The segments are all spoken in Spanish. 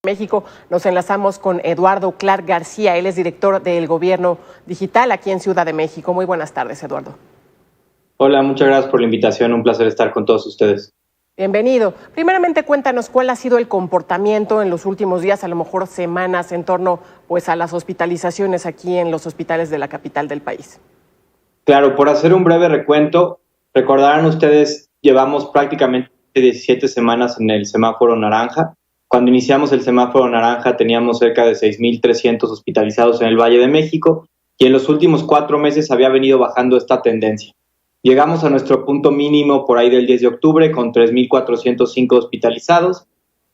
México. Nos enlazamos con Eduardo Clark García, él es director del Gobierno Digital aquí en Ciudad de México. Muy buenas tardes, Eduardo. Hola, muchas gracias por la invitación, un placer estar con todos ustedes. Bienvenido. Primeramente, cuéntanos cuál ha sido el comportamiento en los últimos días, a lo mejor semanas, en torno pues a las hospitalizaciones aquí en los hospitales de la capital del país. Claro, por hacer un breve recuento, recordarán ustedes, llevamos prácticamente 17 semanas en el semáforo naranja. Cuando iniciamos el semáforo naranja teníamos cerca de 6,300 hospitalizados en el Valle de México y en los últimos 4 meses había venido bajando esta tendencia. Llegamos a nuestro punto mínimo por ahí del 10 de octubre con 3,405 hospitalizados,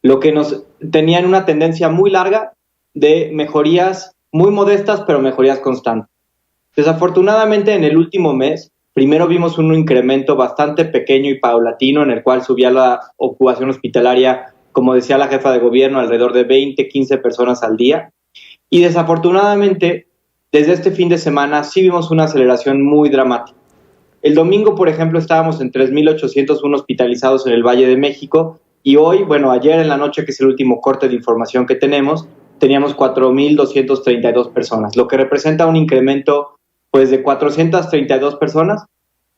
lo que nos tenía en una tendencia muy larga de mejorías muy modestas, pero mejorías constantes. Desafortunadamente, en el último mes, primero vimos un incremento bastante pequeño y paulatino en el cual subía la ocupación hospitalaria, como decía la jefa de gobierno, alrededor de 20, 15 personas al día. Y desafortunadamente, desde este fin de semana sí vimos una aceleración muy dramática. El domingo, por ejemplo, estábamos en 3,801 hospitalizados en el Valle de México y hoy, ayer en la noche, que es el último corte de información que tenemos, teníamos 4,232 personas, lo que representa un incremento de 432 personas,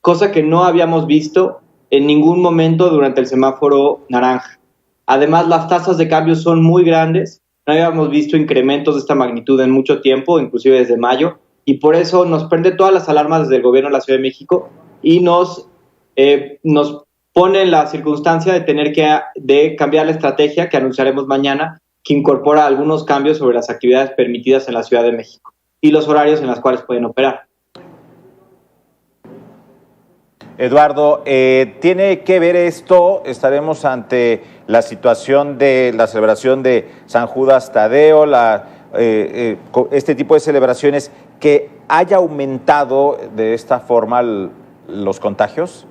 cosa que no habíamos visto en ningún momento durante el semáforo naranja. Además, las tasas de cambio son muy grandes, no habíamos visto incrementos de esta magnitud en mucho tiempo, inclusive desde mayo, y por eso nos prende todas las alarmas desde el gobierno de la Ciudad de México y nos pone en la circunstancia de tener de cambiar la estrategia que anunciaremos mañana, que incorpora algunos cambios sobre las actividades permitidas en la Ciudad de México y los horarios en los cuales pueden operar. Eduardo, ¿tiene que ver esto? Estaremos ante la situación de la celebración de San Judas Tadeo, este tipo de celebraciones, que haya aumentado de esta forma los contagios?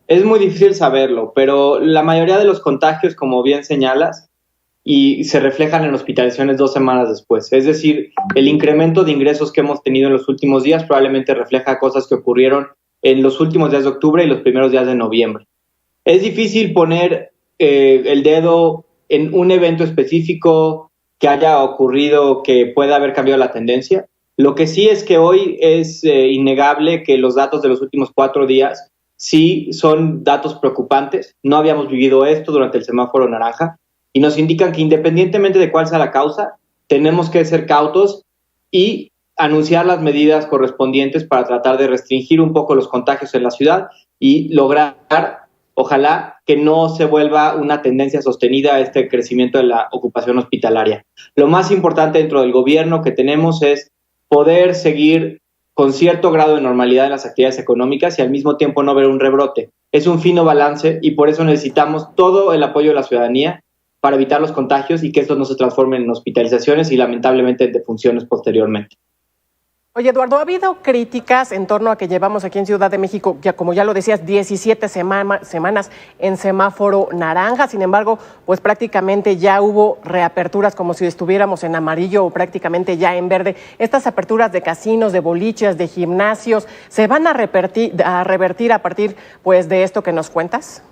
Es muy difícil saberlo, pero la mayoría de los contagios, como bien señalas, y se reflejan en hospitalizaciones 2 semanas después. Es decir, el incremento de ingresos que hemos tenido en los últimos días probablemente refleja cosas que ocurrieron en los últimos días de octubre y los primeros días de noviembre. Es difícil poner el dedo en un evento específico que haya ocurrido que pueda haber cambiado la tendencia. Lo que sí es que hoy es innegable que los datos de los últimos 4 días sí son datos preocupantes. No habíamos vivido esto durante el semáforo naranja y nos indican que independientemente de cuál sea la causa, tenemos que ser cautos y anunciar las medidas correspondientes para tratar de restringir un poco los contagios en la ciudad y lograr, ojalá, que no se vuelva una tendencia sostenida a este crecimiento de la ocupación hospitalaria. Lo más importante dentro del gobierno que tenemos es poder seguir con cierto grado de normalidad en las actividades económicas y al mismo tiempo no ver un rebrote. Es un fino balance y por eso necesitamos todo el apoyo de la ciudadanía para evitar los contagios y que estos no se transformen en hospitalizaciones y lamentablemente en defunciones posteriormente. Oye, Eduardo, ha habido críticas en torno a que llevamos aquí en Ciudad de México, como ya lo decías, 17 semanas en semáforo naranja. Sin embargo, pues prácticamente ya hubo reaperturas como si estuviéramos en amarillo o prácticamente ya en verde. Estas aperturas de casinos, de boliches, de gimnasios, ¿se van a revertir a partir pues de esto que nos cuentas?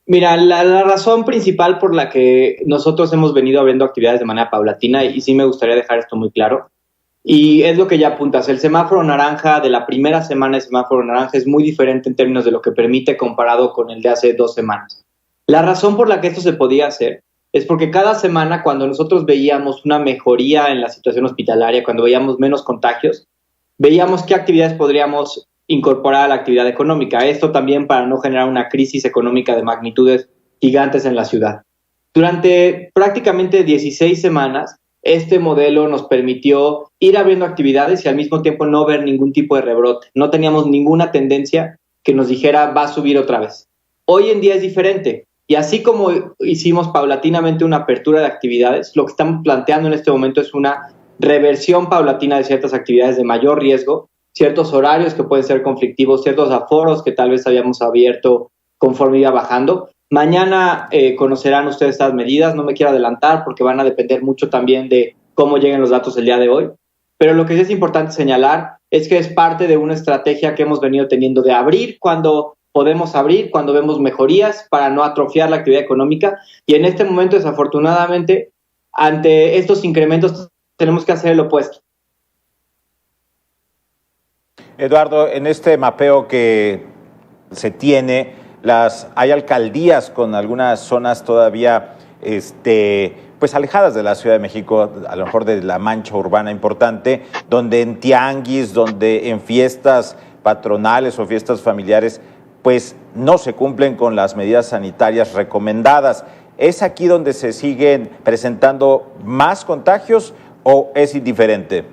Mira, la razón principal por la que nosotros hemos venido abriendo actividades de manera paulatina, y sí me gustaría dejar esto muy claro, y es lo que ya apuntas, el semáforo naranja de la primera semana de semáforo naranja es muy diferente en términos de lo que permite comparado con el de hace 2 semanas. La razón por la que esto se podía hacer es porque cada semana, cuando nosotros veíamos una mejoría en la situación hospitalaria, cuando veíamos menos contagios, veíamos qué actividades podríamos incorporar a la actividad económica. Esto también para no generar una crisis económica de magnitudes gigantes en la ciudad. Durante prácticamente 16 semanas, este modelo nos permitió ir abriendo actividades y al mismo tiempo no ver ningún tipo de rebrote. No teníamos ninguna tendencia que nos dijera va a subir otra vez. Hoy en día es diferente y así como hicimos paulatinamente una apertura de actividades, lo que estamos planteando en este momento es una reversión paulatina de ciertas actividades de mayor riesgo, ciertos horarios que pueden ser conflictivos, ciertos aforos que tal vez habíamos abierto conforme iba bajando. Mañana conocerán ustedes estas medidas, no me quiero adelantar porque van a depender mucho también de cómo lleguen los datos el día de hoy, pero lo que sí es importante señalar es que es parte de una estrategia que hemos venido teniendo de abrir cuando podemos abrir, cuando vemos mejorías para no atrofiar la actividad económica. Y en este momento, desafortunadamente, ante estos incrementos tenemos que hacer el opuesto. Eduardo, en este mapeo que se tiene, hay alcaldías con algunas zonas todavía pues alejadas de la Ciudad de México, a lo mejor de la mancha urbana importante, donde en tianguis, donde en fiestas patronales o fiestas familiares, pues no se cumplen con las medidas sanitarias recomendadas. ¿Es aquí donde se siguen presentando más contagios o es indiferente?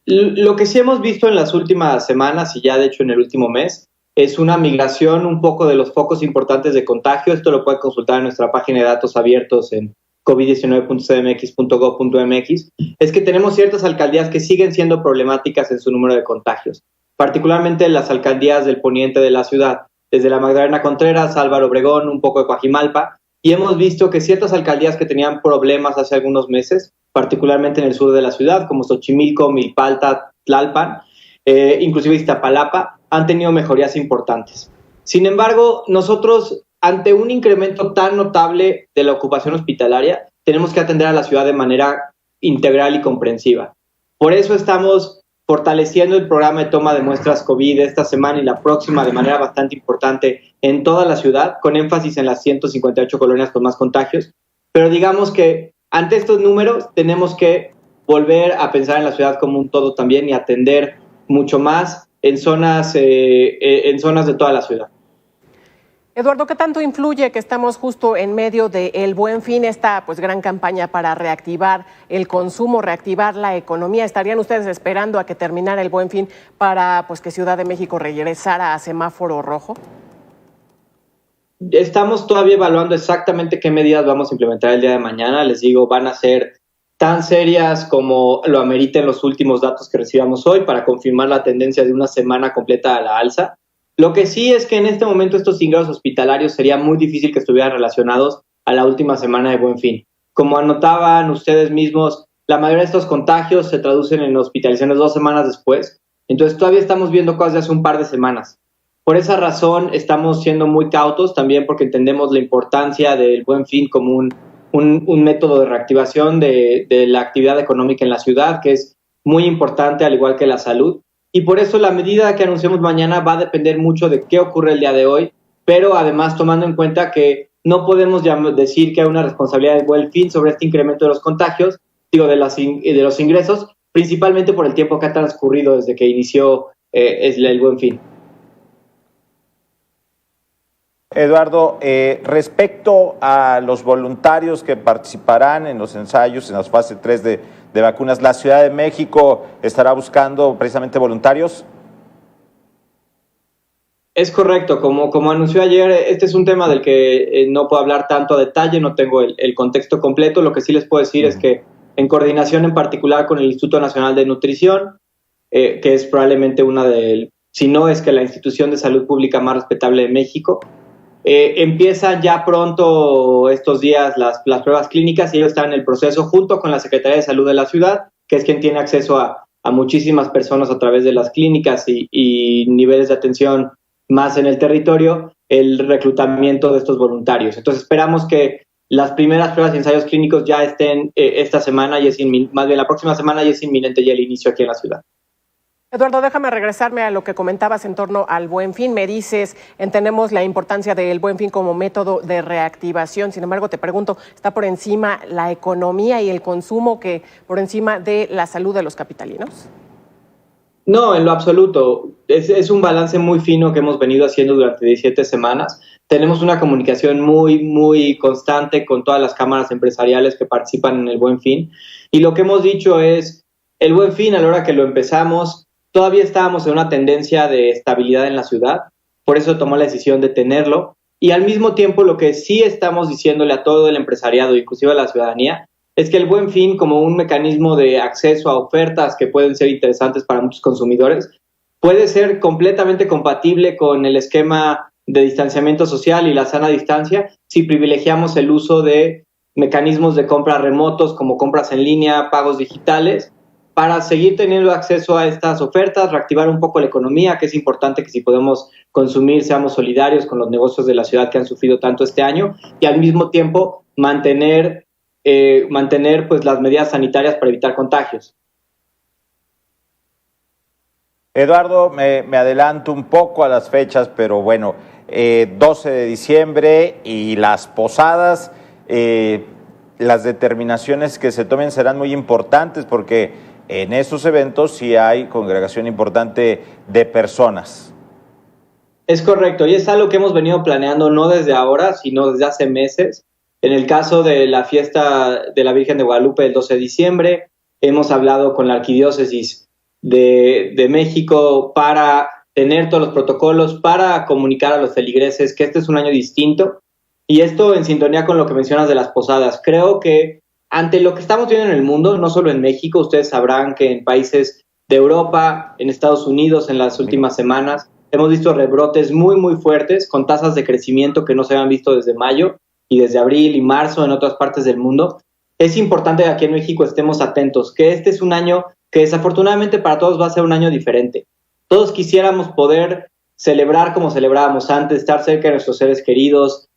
Lo que sí hemos visto en las últimas semanas y ya de hecho en el último mes es una migración un poco de los focos importantes de contagio. Esto lo puede consultar en nuestra página de datos abiertos en covid19.cdmx.gov.mx. Es que tenemos ciertas alcaldías que siguen siendo problemáticas en su número de contagios, particularmente las alcaldías del poniente de la ciudad, desde la Magdalena Contreras, Álvaro Obregón, un poco de Coajimalpa, y hemos visto que ciertas alcaldías que tenían problemas hace algunos meses, particularmente en el sur de la ciudad, como Xochimilco, Milpalta, Tlalpan, inclusive Iztapalapa, han tenido mejorías importantes. Sin embargo, nosotros, ante un incremento tan notable de la ocupación hospitalaria, tenemos que atender a la ciudad de manera integral y comprensiva. Por eso estamos fortaleciendo el programa de toma de muestras COVID esta semana y la próxima de manera bastante importante en toda la ciudad, con énfasis en las 158 colonias con más contagios. Pero digamos que ante estos números tenemos que volver a pensar en la ciudad como un todo también y atender mucho más en zonas de toda la ciudad. Eduardo, ¿qué tanto influye que estamos justo en medio del Buen Fin, esta pues gran campaña para reactivar el consumo, reactivar la economía? ¿Estarían ustedes esperando a que terminara el Buen Fin para pues que Ciudad de México regresara a semáforo rojo? Estamos todavía evaluando exactamente qué medidas vamos a implementar el día de mañana. Les digo, van a ser tan serias como lo ameriten los últimos datos que recibamos hoy para confirmar la tendencia de una semana completa a la alza. Lo que sí es que en este momento estos ingresos hospitalarios sería muy difícil que estuvieran relacionados a la última semana de Buen Fin. Como anotaban ustedes mismos, la mayoría de estos contagios se traducen en hospitalizaciones 2 semanas después. Entonces todavía estamos viendo cosas de hace un par de semanas. Por esa razón estamos siendo muy cautos también porque entendemos la importancia del Buen Fin como un método de reactivación de la actividad económica en la ciudad, que es muy importante al igual que la salud. Y por eso la medida que anunciemos mañana va a depender mucho de qué ocurre el día de hoy, pero además tomando en cuenta que no podemos decir que hay una responsabilidad del Buen Fin sobre este incremento de los contagios, de los ingresos, principalmente por el tiempo que ha transcurrido desde que inició el Buen Fin. Eduardo, respecto a los voluntarios que participarán en los ensayos, en las fase 3 de vacunas, ¿la Ciudad de México estará buscando precisamente voluntarios? Es correcto, como anunció ayer, este es un tema del que no puedo hablar tanto a detalle, no tengo el contexto completo. Lo que sí les puedo decir es que en coordinación en particular con el Instituto Nacional de Nutrición, que es probablemente si no es que la institución de salud pública más respetable de México, empiezan ya pronto estos días las pruebas clínicas y ellos están en el proceso junto con la Secretaría de Salud de la ciudad, que es quien tiene acceso a muchísimas personas a través de las clínicas y niveles de atención más en el territorio, el reclutamiento de estos voluntarios. Entonces esperamos que las primeras pruebas y ensayos clínicos ya estén esta semana, más bien la próxima semana, y es inminente ya el inicio aquí en la ciudad. Eduardo, déjame regresarme a lo que comentabas en torno al Buen Fin. Me dices, entendemos la importancia del Buen Fin como método de reactivación. Sin embargo, te pregunto, ¿está por encima la economía y el consumo que por encima de la salud de los capitalinos? No, en lo absoluto. Es un balance muy fino que hemos venido haciendo durante 17 semanas. Tenemos una comunicación muy, muy constante con todas las cámaras empresariales que participan en el Buen Fin. Y lo que hemos dicho es, el Buen Fin, a la hora que lo empezamos, todavía estábamos en una tendencia de estabilidad en la ciudad, por eso tomó la decisión de tenerlo. Y al mismo tiempo lo que sí estamos diciéndole a todo el empresariado, inclusive a la ciudadanía, es que el Buen Fin, como un mecanismo de acceso a ofertas que pueden ser interesantes para muchos consumidores, puede ser completamente compatible con el esquema de distanciamiento social y la sana distancia si privilegiamos el uso de mecanismos de compra remotos como compras en línea, pagos digitales, para seguir teniendo acceso a estas ofertas, reactivar un poco la economía, que es importante que si podemos consumir seamos solidarios con los negocios de la ciudad que han sufrido tanto este año, y al mismo tiempo mantener pues las medidas sanitarias para evitar contagios. Eduardo, me adelanto un poco a las fechas, pero bueno, 12 de diciembre y las posadas, las determinaciones que se tomen serán muy importantes porque en esos eventos sí hay congregación importante de personas. Es correcto, y es algo que hemos venido planeando no desde ahora, sino desde hace meses. En el caso de la fiesta de la Virgen de Guadalupe el 12 de diciembre, hemos hablado con la Arquidiócesis de México para tener todos los protocolos, para comunicar a los feligreses que este es un año distinto, y esto en sintonía con lo que mencionas de las posadas. Creo que ante lo que estamos viendo en el mundo, no solo en México, ustedes sabrán que en países de Europa, en Estados Unidos, en las últimas semanas, hemos visto rebrotes muy, muy fuertes, con tasas de crecimiento que no se habían visto desde mayo y desde abril y marzo en otras partes del mundo. Es importante que aquí en México estemos atentos, que este es un año que desafortunadamente para todos va a ser un año diferente. Todos quisiéramos poder celebrar como celebrábamos antes, estar cerca de nuestros seres queridos,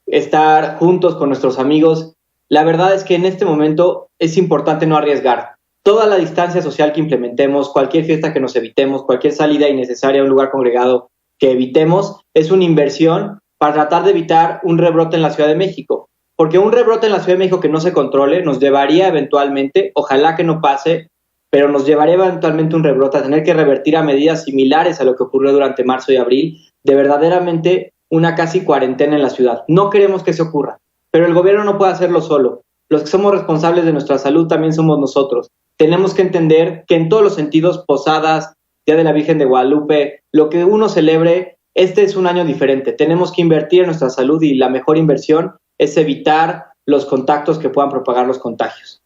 estar juntos con nuestros amigos. La verdad es que en este momento es importante no arriesgar. Toda la distancia social que implementemos, cualquier fiesta que nos evitemos, cualquier salida innecesaria a un lugar congregado que evitemos, es una inversión para tratar de evitar un rebrote en la Ciudad de México. Porque un rebrote en la Ciudad de México que no se controle nos llevaría eventualmente, ojalá que no pase, pero nos llevaría eventualmente un rebrote a tener que revertir a medidas similares a lo que ocurrió durante marzo y abril, de verdaderamente una casi cuarentena en la ciudad. No queremos que se ocurra, pero el gobierno no puede hacerlo solo. Los que somos responsables de nuestra salud también somos nosotros. Tenemos que entender que en todos los sentidos, posadas, Día de la Virgen de Guadalupe, lo que uno celebre, este es un año diferente. Tenemos que invertir en nuestra salud y la mejor inversión es evitar los contactos que puedan propagar los contagios.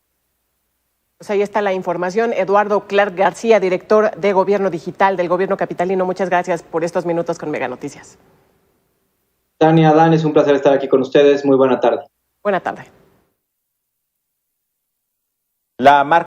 Pues ahí está la información. Eduardo Clark García, director de Gobierno Digital del Gobierno Capitalino, muchas gracias por estos minutos con Mega Noticias. Tania, Dan, es un placer estar aquí con ustedes. Muy buena tarde. Buena tarde. La marca